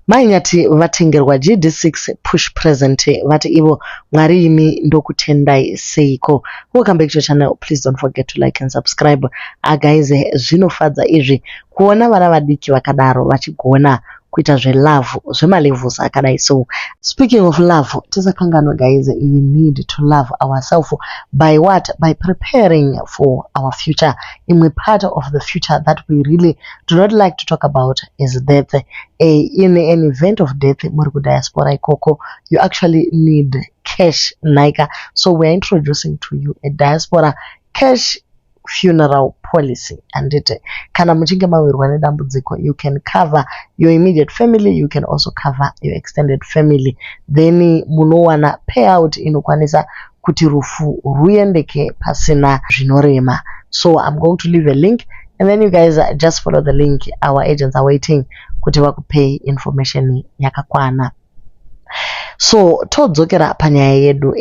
mainyati vatengerwa GD6 push present vati ivo mwari imi ndokutendai seiko. Welcome back to the channel. Please don't forget to like and subscribe. Guys, zvinofadza izvi kuona vana vadiki vakadaro vachigona kuita zvelove zvemalevels akadai. So speaking of love, tisakanganwa guys, we need to love ourselves by what? By preparing for our future. In part of the future that we really do not like to talk about is death. In an event of death, Muriku diaspora ikoko, you actually need cash naika. So we're introducing to you a diaspora cash funeral policy, and it kana muchinge mawirwa nedambudziko, you can cover your immediate family, you can also cover your extended family, then munowana payout inokwanisa kuti rufu ruendeke pasina zvinorema. So I'm going to leave a link and then you guys just follow the link. Our agents are waiting kuti vakupay information yakakwana. So todzokera panyaya yedu,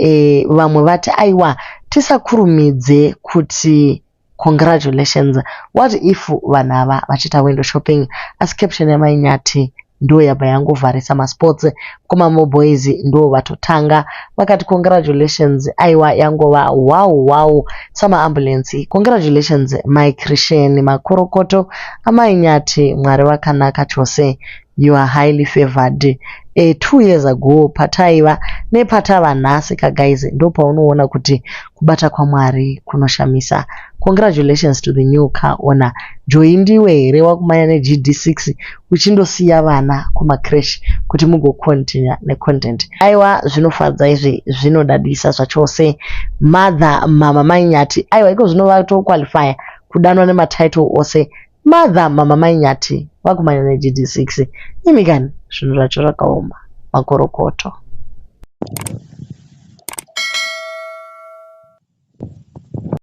vamwe vati aiwa tisakurumidze kuti congratulations. What if vanava vachita window shopping? As caption yamainyati ndo yabva yangovharisa masports kumamo boys ndo vatotanga vakati congratulations. Aiwa yangova wow sama ambulance. Congratulations my Christian makorokoto amainyati mwari vakanaka chose, you are highly favored. 2 years ago pataiva nepatava nhasi ka guys, ndo paunoona kuti kubata kwaMwari kunoshamisa. Congratulations to the new car owner. Joindiwe here wakumanya neGD6 uchindosiya vana kumacrash kuti mugo continue necontent. Aiwa zvinofadza izvi, zvinodadisa zvachose. Mother mama mainyati aiwa iko zvinovato qualify kudanwa nematitle ose. Mother mama mainyati wakumanya neGD6 imigani zvinhu zvacho zvakaoma makorokoto.